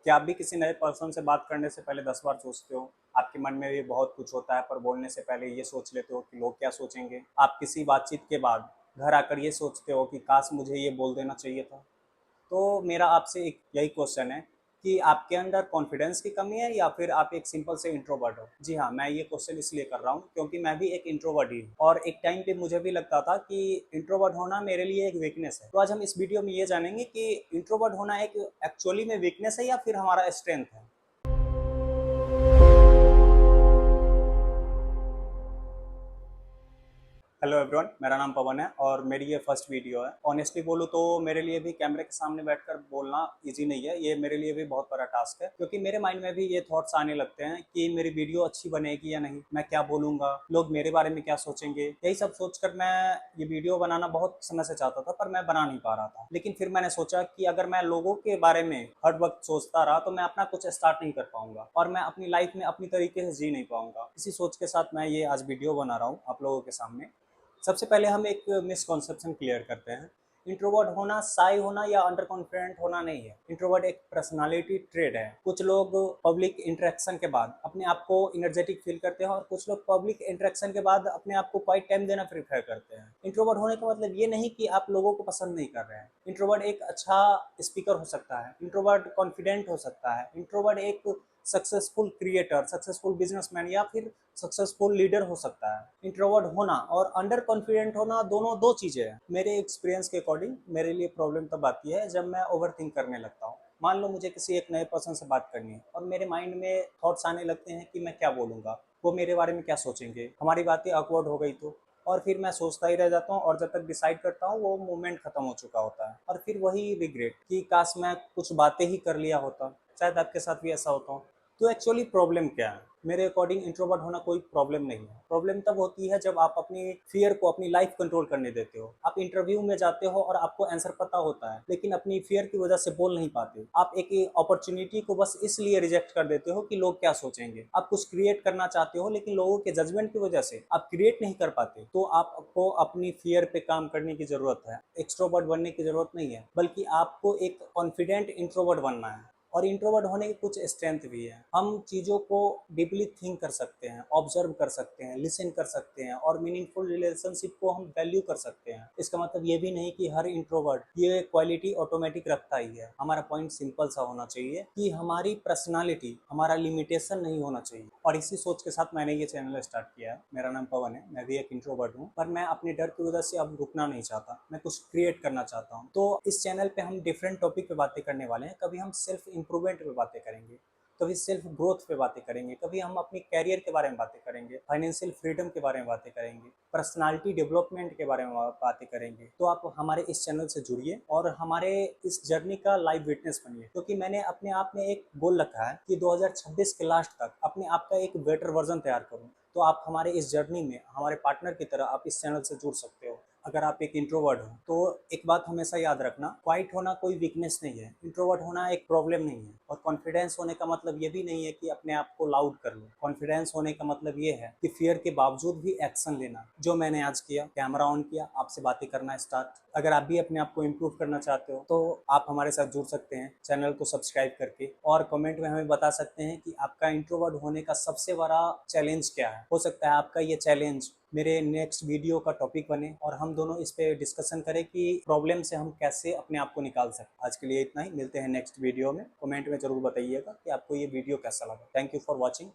क्या आप भी किसी नए पर्सन से बात करने से पहले 10 बार सोचते हो? आपके मन में भी बहुत कुछ होता है, पर बोलने से पहले ये सोच लेते हो कि लोग क्या सोचेंगे? आप किसी बातचीत के बाद घर आकर ये सोचते हो कि काश मुझे ये बोल देना चाहिए था? तो मेरा आपसे एक यही क्वेश्चन है कि आपके अंदर कॉन्फिडेंस की कमी है या फिर आप एक सिंपल से इंट्रोवर्ट हो? जी हाँ, मैं ये क्वेश्चन इसलिए कर रहा हूँ क्योंकि मैं भी एक इंट्रोवर्ट ही हूँ और एक टाइम पे मुझे भी लगता था कि इंट्रोवर्ट होना मेरे लिए एक वीकनेस है। तो आज हम इस वीडियो में ये जानेंगे कि इंट्रोवर्ट होना एक एक्चुअली में वीकनेस है या फिर हमारा स्ट्रेंथ है। हेलो एवरीवन, मेरा नाम पवन है और मेरी ये फर्स्ट वीडियो है। ऑनेस्टली बोलूँ तो मेरे लिए भी कैमरे के सामने बैठकर बोलना इजी नहीं है। ये मेरे लिए भी बहुत बड़ा टास्क है क्योंकि मेरे माइंड में भी ये थॉट्स आने लगते हैं कि मेरी वीडियो अच्छी बनेगी या नहीं, मैं क्या बोलूँगा, लोग मेरे बारे में क्या सोचेंगे। यही सब सोचकर मैं ये वीडियो बनाना बहुत समय से चाहता था, पर मैं बना नहीं पा रहा था। लेकिन फिर मैंने सोचा कि अगर मैं लोगों के बारे में हर वक्त सोचता रहा तो मैं अपना कुछ स्टार्ट नहीं कर पाऊंगा और मैं अपनी लाइफ में अपनी तरीके से जी नहीं पाऊंगा। इसी सोच के साथ मैं ये आज वीडियो बना रहा हूँ आप लोगों के सामने। सबसे पहले हम एक मिसकॉन्सेप्शन क्लियर करते हैं। इंट्रोवर्ट होना साई होना या अंडर कॉन्फिडेंट होना नहीं है। इंट्रोवर्ट एक पर्सनालिटी ट्रेड है। कुछ लोग पब्लिक इंटरेक्शन के बाद अपने आप को इनर्जेटिक फील करते हैं और कुछ लोग पब्लिक इंटरेक्शन के बाद अपने आप को क्वाइट टाइम देना प्रेफर करते हैं। इंट्रोवर्ट होने का मतलब ये नहीं कि आप लोगों को पसंद नहीं कर रहे हैं। इंट्रोवर्ट एक अच्छा स्पीकर हो सकता है, इंट्रोवर्ट कॉन्फिडेंट हो सकता है, इंट्रोवर्ट एक सक्सेसफुल क्रिएटर, सक्सेसफुल बिजनेसमैन या फिर सक्सेसफुल लीडर हो सकता है। इंट्रोवर्ट होना और अंडर कॉन्फिडेंट होना दोनों दो चीज़ें हैं। मेरे एक्सपीरियंस के अकॉर्डिंग मेरे लिए प्रॉब्लम तब आती है जब मैं ओवर थिंक करने लगता हूँ। मान लो मुझे किसी एक नए पर्सन से बात करनी है और मेरे माइंड में थॉट्स आने लगते हैं कि मैं क्या बोलूँगा, वो मेरे बारे में क्या सोचेंगे, हमारी बातें awkward हो गई तो। और फिर मैं सोचता ही रह जाता हूँ और जब तक डिसाइड करता हूँ वो मोमेंट खत्म हो चुका होता है और फिर वही रिग्रेट कि काश मैं कुछ बातें ही कर लिया होता। शायद आपके साथ भी ऐसा होता हो। तो एक्चुअली प्रॉब्लम क्या है? मेरे अकॉर्डिंग इंट्रोवर्ट होना कोई प्रॉब्लम नहीं है। प्रॉब्लम तब होती है जब आप अपनी फियर को अपनी लाइफ कंट्रोल करने देते हो। आप इंटरव्यू में जाते हो और आपको आंसर पता होता है लेकिन अपनी फियर की वजह से बोल नहीं पाते। आप एक अपॉर्चुनिटी को बस इसलिए रिजेक्ट कर देते हो कि लोग क्या सोचेंगे। आप कुछ क्रिएट करना चाहते हो लेकिन लोगों के जजमेंट की वजह से आप क्रिएट नहीं कर पाते। तो आपको अपनी फियर पे काम करने की जरूरत है। एक्सट्रोवर्ट बनने की जरूरत नहीं है, बल्कि आपको एक कॉन्फिडेंट इंट्रोवर्ट बनना है। और इंट्रोवर्ट होने के कुछ स्ट्रेंथ भी है। हम चीज़ों को डीपली थिंक कर सकते हैं, ऑब्जर्व कर सकते हैं, लिसन कर सकते हैं और मीनिंगफुल रिलेशनशिप को हम वैल्यू कर सकते हैं। इसका मतलब ये भी नहीं कि हर इंट्रोवर्ट ये क्वालिटी ऑटोमेटिक रखता ही है। हमारा पॉइंट सिंपल सा होना चाहिए कि हमारी पर्सनालिटी हमारा लिमिटेशन नहीं होना चाहिए। और इसी सोच के साथ मैंने ये चैनल स्टार्ट किया है। मेरा नाम पवन है, मैं भी एक इंट्रोवर्ट हूँ, पर मैं अपने डर की वजह से अब रुकना नहीं चाहता। मैं कुछ क्रिएट करना चाहता हूँ। तो इस चैनल पे हम डिफरेंट टॉपिक पे बातें करने वाले हैं। कभी हम सेल्फ इम्प्रूवमेंट पे बातें करेंगे, कभी सेल्फ ग्रोथ पे बातें करेंगे, कभी हम अपनी कैरियर के बारे में बातें करेंगे, फाइनेंशियल फ्रीडम के बारे में बातें करेंगे, पर्सनालिटी डेवलपमेंट के बारे में बातें करेंगे। तो आप हमारे इस चैनल से जुड़िए और हमारे इस जर्नी का लाइव विटनेस बनिए। क्योंकि मैंने अपने आप में एक गोल रखा है कि 2026 के लास्ट तक अपने आप का एक बेटर वर्जन तैयार करूं। तो आप हमारे इस जर्नी में हमारे पार्टनर की तरह आप इस चैनल से जुड़ सकते हो। अगर आप एक इंट्रोवर्ट हो तो एक बात हमेशा याद रखना, क्वाइट होना कोई वीकनेस नहीं है, इंट्रोवर्ट होना एक प्रॉब्लम नहीं है। और कॉन्फिडेंस होने का मतलब ये भी नहीं है कि अपने आप को लाउड कर लो। कॉन्फिडेंस होने का मतलब ये है कि फियर के बावजूद भी एक्शन लेना, जो मैंने आज किया। कैमरा ऑन किया, आपसे बातें करना स्टार्ट। अगर आप भी अपने आप को इम्प्रूव करना चाहते हो तो आप हमारे साथ जुड़ सकते हैं चैनल को सब्सक्राइब करके, और कमेंट में हमें बता सकते हैं कि आपका इंट्रोवर्ट होने का सबसे बड़ा चैलेंज क्या है। हो सकता है आपका ये चैलेंज मेरे नेक्स्ट वीडियो का टॉपिक बने और हम दोनों इस पे डिस्कशन करें कि प्रॉब्लम से हम कैसे अपने आप को निकाल सकते। आज के लिए इतना ही, मिलते हैं नेक्स्ट वीडियो में। कमेंट में जरूर बताइएगा कि आपको ये वीडियो कैसा लगा। Thank you for watching.